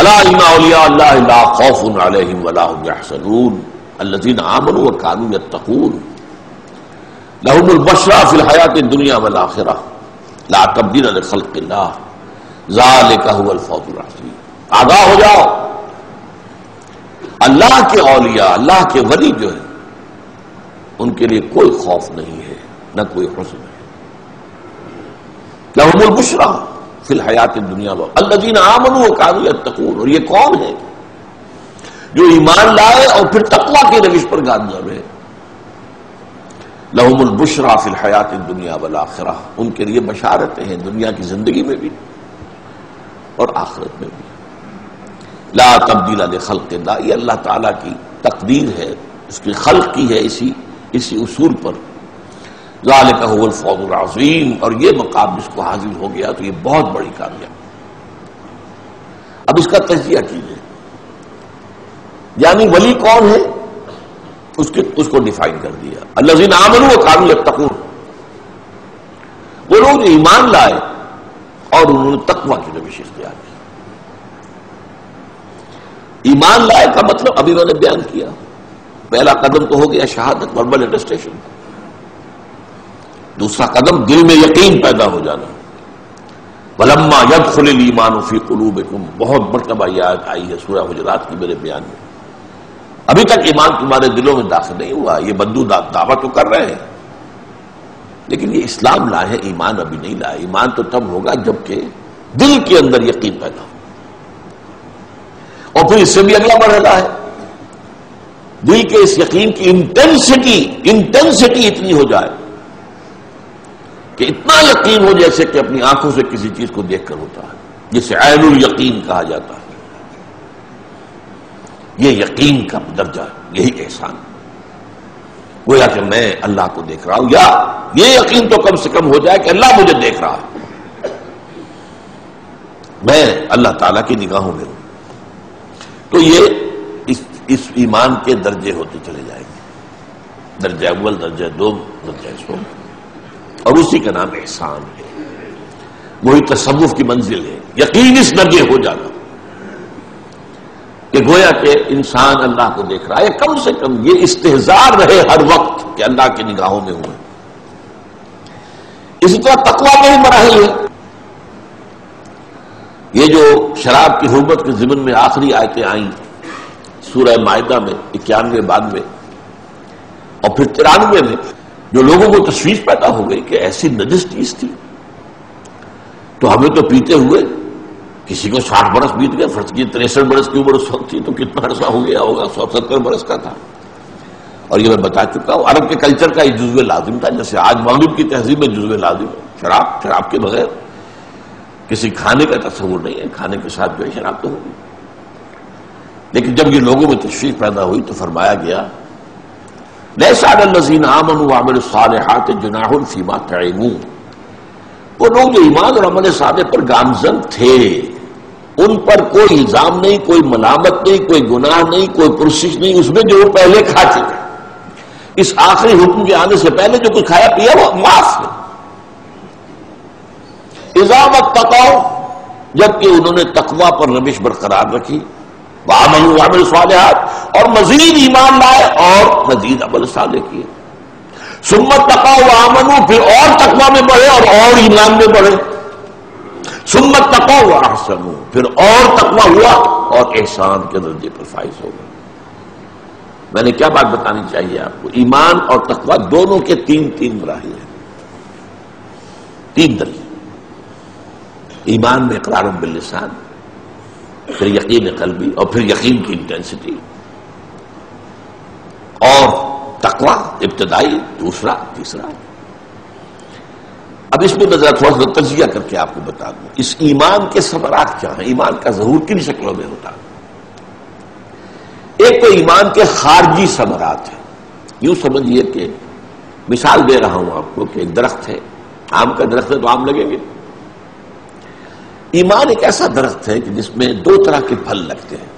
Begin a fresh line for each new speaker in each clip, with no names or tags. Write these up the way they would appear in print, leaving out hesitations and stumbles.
الا ان اولیاء اللہ لا خوف علیہم ولا هم يحزنون الذین آمنوا وكانوا يتقون لهم البشرى فی الحیاۃ الدنیا والآخرہ لا تبدیل لخلق اللہ ذالک هو الفوز العظیم. آگاہ ہو جاؤ، اللہ کے اولیاء، اللہ کے ولی جو ہیں ان کے لیے کوئی خوف نہیں ہے نہ کوئی حزن ہے. لهم البشرى فی الحیات الدنیا الذین آمنوا وکانوا یتقون. اور یہ کون ہے؟ جو ایمان لائے اور پھر تقوی کی روش پر گامزن ہے. لهم البشرى فی الحیات الدنیا والآخرہ. ان کے لیے بشارتیں ہیں دنیا کی زندگی میں بھی اور آخرت میں بھی. لا تبدیل لخلق اللہ، یہ اللہ تعالیٰ کی تقدیر ہے، اس کی خلق کی ہے اسی اصول پر. ذالک هو الفوز العظیم. اور یہ مقام جس کو حاصل ہو گیا تو یہ بہت بڑی کامیابی. اب اس کا تجزیہ کیجیے، یعنی ولی کون ہے اس کو ڈیفائن کر دیا. الذین آمنوا وکانوا یتقون، وہ لوگ جو ایمان لائے اور انہوں نے تقوی کی روش اختیار کی. ایمان لائے کا مطلب ابھی میں نے بیان کیا، پہلا قدم تو ہو گیا شہادت، وربل اٹیسٹیشن. دوسرا قدم دل میں یقین پیدا ہو جانا. وَلَمَّا يَدْخُلِ الْإِيمَانُ فِي قُلُوبِكُمْ، بہت مرتبہ یہ آیت آئی ہے سورہ حجرات کی میرے بیان میں. ابھی تک ایمان تمہارے دلوں میں داخل نہیں ہوا. یہ بدو دعویٰ تو کر رہے ہیں لیکن یہ اسلام لائے ہیں، ایمان ابھی نہیں لائے. ایمان تو تب ہوگا جبکہ دل کے اندر یقین پیدا ہو. اور پھر اس سے بھی اگلا مرحلہ ہے، دل کے اس یقین کی انٹینسٹی اتنی ہو جائے کہ اتنا یقین ہو جیسے کہ اپنی آنکھوں سے کسی چیز کو دیکھ کر ہوتا ہے، جسے عین الیقین کہا جاتا ہے. یہ یقین کا درجہ، یہی احسان. گویا کہ میں اللہ کو دیکھ رہا ہوں، یا یہ یقین تو کم سے کم ہو جائے کہ اللہ مجھے دیکھ رہا ہے، میں اللہ تعالیٰ کی نگاہوں میں ہوں. تو یہ اس ایمان کے درجے ہوتے چلے جائیں گے، درجہ اول، درجہ دو، درجہ ثوم. اور اسی کا نام احسان ہے. وہی تصوف کی منزل ہے، یقین اس درجے ہو جانا کہ گویا کہ انسان اللہ کو دیکھ رہا ہے. کم سے کم یہ استحضار رہے ہر وقت کہ اللہ کی نگاہوں میں ہوں. اسی طرح تقویٰ میں ہی مراحل ہے. یہ جو شراب کی حرمت کے ضمن میں آخری آیتیں آئیں سورہ مائدہ میں 91 92 اور پھر 93 میں، جو لوگوں کو تشویش پیدا ہو گئی کہ ایسی نجس چیز تھی تو ہمیں تو پیتے ہوئے کسی کو 60 برس بیت گئے، فرض کی 63 برس کی عمر اس وقت تھی تو کتنا عرصہ ہو گیا ہوگا، 170 برس کا تھا. اور یہ میں بتا چکا ہوں عرب کے کلچر کا یہ جزو لازم تھا، جیسے آج مغرب کی تہذیب میں جزو لازم ہے. شراب کے بغیر کسی کھانے کا تصور نہیں ہے، کھانے کے ساتھ جو ہے شراب تو ہوگی. لیکن جب یہ لوگوں میں تشویش پیدا ہوئی تو فرمایا گیا لیس علی الذین آمنوا وعملوا الصالحات جناح فیما طعموا. وہ لوگ جو ایمان اور عمل صالح پر گامزن تھے ان پر کوئی الزام نہیں، کوئی ملامت نہیں، کوئی گناہ نہیں، کوئی پرسش نہیں اس میں جو وہ پہلے کھا چکے. اس آخری حکم کے آنے سے پہلے جو کچھ کھایا پیا وہ معاف ہے. اذا واتقوا، جبکہ انہوں نے تقوی پر روش برقرار رکھی، وآمنوا وعملوا الصالحات، اور مزید ایمان لائے اور مزید عمل صالح کیے. ثم اتقوا وآمنوا، پھر اور تقوی میں بڑھے اور ایمان میں بڑھے. ثم اتقوا واحسنوا، پھر اور تقوی ہوا اور احسان کے درجے پر فائز ہو گئے. میں نے کیا بات بتانی چاہیے آپ کو؟ ایمان اور تقوی دونوں کے تین مراحل ہیں، 3 درجے. ایمان میں اقرار باللسان، پھر یقین قلبی، اور پھر یقین کی انٹینسٹی، اور تقوی ابتدائی، دوسرا، تیسرا. اب اس میں ذرا تھوڑا سا تجزیہ کر کے آپ کو بتا دوں اس ایمان کے ثمرات کیا ہیں، ایمان کا ظہور کن شکلوں میں ہوتا ہے. ایک تو ایمان کے خارجی ثمرات ہیں. یوں سمجھیے کہ مثال دے رہا ہوں آپ کو کہ ایک درخت ہے، آم کا درخت ہے تو آم لگیں گے. ایمان ایک ایسا درخت ہے کہ جس میں 2 طرح کے پھل لگتے ہیں،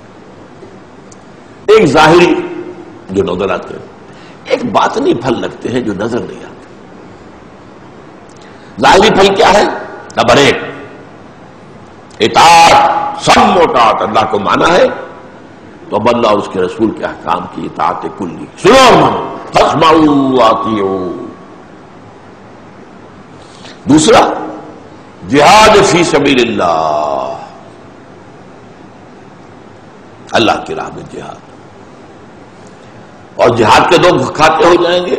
ایک ظاہری جو نظر آتے ہیں، ایک باطنی پھل لگتے ہیں جو نظر نہیں آتے. ظاہری پھل کیا ہے؟ نمبر 1 اطاعت، سم و اطاعت اللہ کو مانا ہے تو اب اللہ اور اس کے رسول کے احکام کی اطاعت کلی. سنو اور مانو. فاسمعوا واطیعوا. دوسرا جہاد فی سبیل اللہ، اللہ کی راہ میں جہاد. اور جہاد کے دو کھاتے ہو جائیں گے،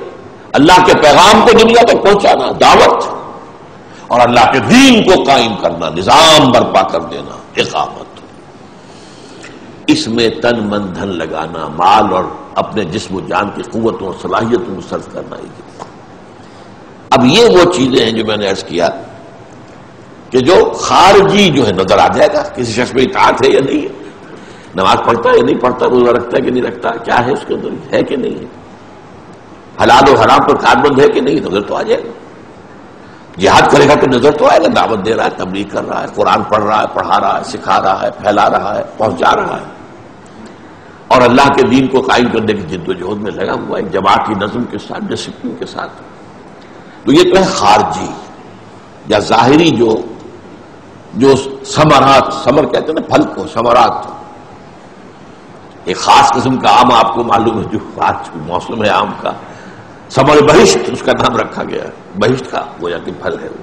اللہ کے پیغام کو دنیا تک پہنچانا، دعوت، اور اللہ کے دین کو قائم کرنا، نظام برپا کر دینا، اقامت. اس میں تن من دھن لگانا، مال اور اپنے جسم و جان کی قوتوں اور صلاحیتوں کو صرف کرنا ہی. اب یہ وہ چیزیں ہیں جو میں نے عرض کیا کہ جو خارجی جو ہے نظر آ جائے گا کسی شخص میں اطاعت ہے یا نہیں ہے، نماز پڑھتا ہے یا نہیں پڑھتا، روزہ رکھتا ہے کہ نہیں رکھتا، کیا ہے اس کے اندر، ہے کہ نہیں ہے، حلال و حرام پر کاربند ہے کہ نہیں، نظر تو آ جائے گا. جہاد کرے گا تو نظر تو آئے گا، دعوت دے رہا ہے، تبلیغ کر رہا ہے، قرآن پڑھ رہا ہے، پڑھا رہا ہے، سکھا رہا ہے، پھیلا رہا ہے، پہنچا رہا ہے، اور اللہ کے دین کو قائم کرنے کی جد و جہد میں لگا ہوا ہے جماعتی نظم کے ساتھ، ڈسپلن کے ساتھ. تو یہ تو ہے خارجی یا ظاہری جو ثمرات، ثمر کہتے ہیں نا پھل کو، ثمرات. ایک خاص قسم کا آم آپ کو معلوم ہے جو آج موسم ہے آم کا، ثمر بہشت اس کا نام رکھا گیا ہے، بہشت کا گویا کہ پھل ہے، وہ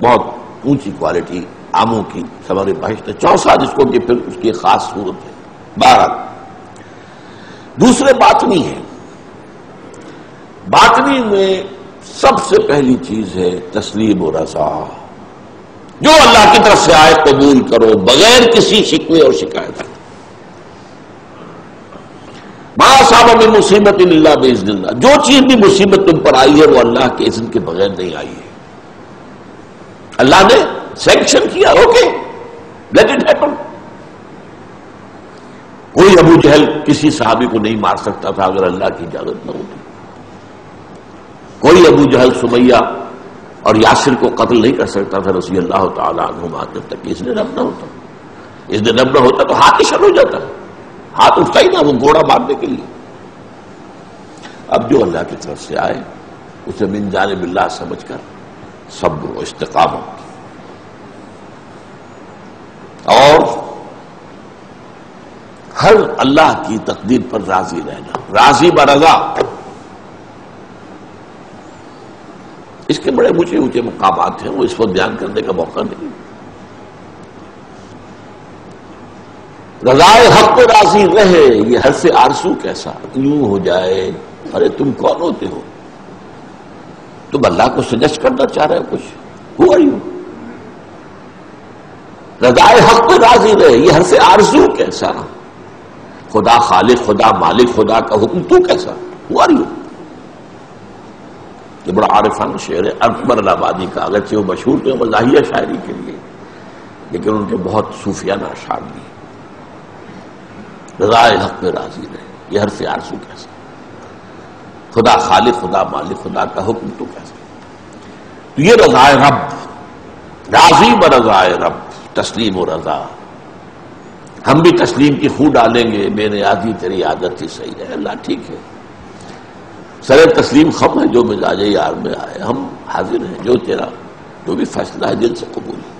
بہت اونچی کوالٹی آموں کی ثمر بہشت ہے. چوسا جس کو کہ پھر اس کی خاص صورت ہے. بہرحال دوسرے باطنی ہے. باطنی میں سب سے پہلی چیز ہے تسلیم و رضا. جو اللہ کی طرف سے آئے قبول کرو بغیر کسی شکوے اور شکایت. ما اصاب من مصیبت الا باذن اللہ. جو چیز بھی مصیبت تم پر آئی ہے وہ اللہ کے اذن کے بغیر نہیں آئی ہے. اللہ نے سینکشن کیا، اوکے لیٹ اٹ ہیپن. کوئی ابو جہل کسی صحابی کو نہیں مار سکتا تھا اگر اللہ کی اجازت نہ ہوتی. کوئی ابو جہل سمیہ اور یاسر کو قتل نہیں کر سکتا تھا رضی اللہ تعالیٰ عنہما جب تک اس نے رب نہ ہوتا. اس نے رب نہ ہوتا تو ہاتھ ہی شل ہو جاتا، ہاتھ اٹھتا ہی نہ وہ گھوڑا مارنے کے لیے. اب جو اللہ کی طرف سے آئے اسے من جانب اللہ سمجھ کر صبر و استقامت اور ہر اللہ کی تقدیر پر راضی رہنا، راضی برضا. اس کے بڑے اونچے اونچے مقامات ہیں، وہ اس وقت بیان کرنے کا موقع نہیں. رضائے حق پہ راضی رہے، یہ ہر سے آرزو کیسا یوں ہو جائے. ارے تم کون ہوتے ہو؟ تم اللہ کو سجیسٹ کرنا چاہ رہے ہو کچھ؟ ہو رہی ہو رضائے حق پہ راضی رہے، یہ ہر سے آرزو کیسا. خدا خالق، خدا مالک، خدا کا حکم تو کیسا. ہو رہی ہو. یہ بڑا عارفانہ شعر ہے اکبر الہآبادی کا، اگرچہ وہ مشہور تو مزاحیہ شاعری کے لیے، لیکن ان کے بہت صوفیانہ اشعار بھی. رضائے حق پہ راضی رہے، یہ ہر سے آرزو کیسا. خدا خالق، خدا مالک، خدا کا حکم تو کیسا. تو یہ رضائے رب، راضی برضائے رب، تسلیم و رضا. ہم بھی تسلیم کی خو ڈالیں گے، بے نیازی تیری عادت ہی صحیح ہے. اللہ ٹھیک ہے، سر تسلیم خم ہے، جو مزاج یار میں آئے ہم حاضر ہیں، جو تیرا جو بھی فیصلہ ہے دل سے قبول ہے.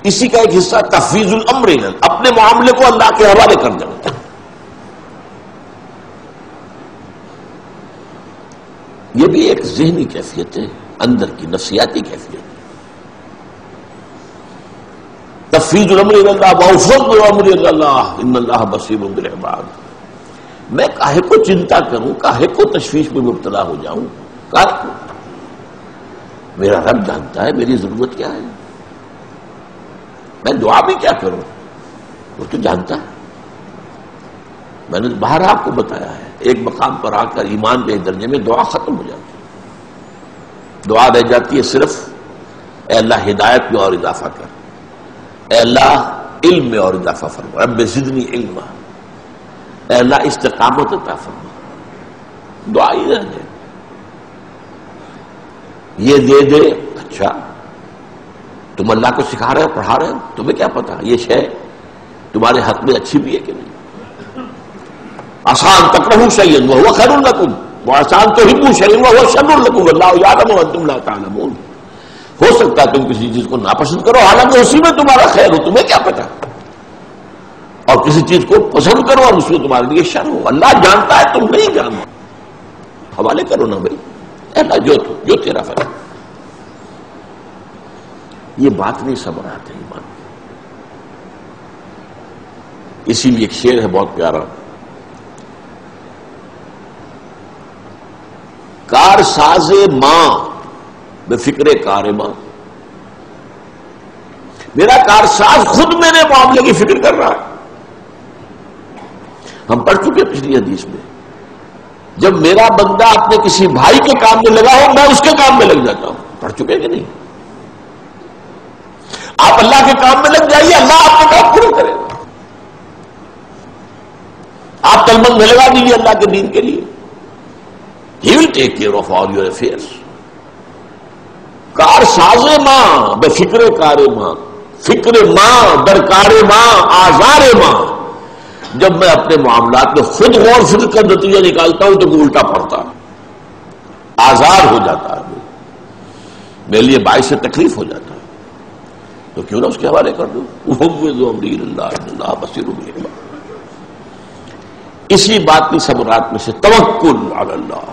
اسی کا ایک حصہ تفویض الامر، اپنے معاملے کو اللہ کے حوالے کر دینا. یہ بھی ایک ذہنی کیفیت ہے، اندر کی نفسیاتی کیفیت. تفویض الامر الی اللہ وافوض الامر الی اللہ ان اللہ بصیر بالعباد. میں کاہے کو چنتا کروں، کاہے کو تشویش میں مبتلا ہو جاؤں، کاہے کو؟ میرا رب جانتا ہے میری ضرورت کیا ہے. میں دعا بھی کیا کروں وہ تو جانتا ہے. میں نے باہر آپ کو بتایا ہے، ایک مقام پر آ کر ایمان کے درجے میں دعا ختم ہو جاتی ہے. دعا رہ جاتی ہے صرف اے اللہ ہدایت میں اور اضافہ کر، اے اللہ علم میں اور اضافہ فرما، رب زدنی علما، اے اللہ استقامت عطا فرما. دعا ہی رہ جائے. یہ دے دے، اچھا تم اللہ کو سکھا رہے ہو، پڑھا رہے ہو، تمہیں کیا پتا یہ شے تمہارے حق میں اچھی بھی ہے کہ نہیں. آسان تکرہوا شیئا وہو خیر لکم، وہ آسان تحبوا شیئا وہو شر لکم واللہ یعلم وانتم لا تعلمون. ہو سکتا ہے تم کسی چیز کو ناپسند کرو، حالانکہ اسی میں تمہارا خیر ہو، تمہیں کیا پتا، اور کسی چیز کو پسند کرو اور اس میں تمہارے لیے شر ہو۔ اللہ جانتا ہے، تم نہیں جانتے، حوالے کرو نا بھائی، اللہ جو تیرا فیصلہ۔ یہ بات نہیں سمجھ آتے ایمان۔ اسی لیے ایک شعر ہے بہت پیارا، کار ساز ماں بے فکر کار ماں، میرا کار ساز خود میرے معاملے کی فکر کر رہا ہے۔ ہم پڑھ چکے پچھلی حدیث میں، جب میرا بندہ اپنے کسی بھائی کے کام میں لگا ہو میں اس کے کام میں لگ جاتا ہوں، پڑھ چکے کہ نہیں؟ آپ اللہ کے کام میں لگ جائیے، اللہ آپ کا کام پورا کرے گا۔ آپ تلمنگ میں لگا دیجیے اللہ کے دین کے لیے، He will take care of all your affairs۔ کار ساز ماں بے فکر کار ماں، فکر ماں در کار ماں آزار ماں۔ جب میں اپنے معاملات میں خود غور فکر کا نتیجہ نکالتا ہوں تو وہ الٹا پڑتا ہے، آزار ہو جاتا ہے، میرے لیے باعث سے تکلیف ہو جاتا ہے، تو کیوں نہ اس کے حوالے کر دوں۔ وَفَوِّضُ أَمْرِي إِلَى اللَّهِ إِنَّ اللَّهَ بَصِيرٌ بِالْعِبَادِ۔ اسی بات کی ثمرات میں سے توکل علی اللہ،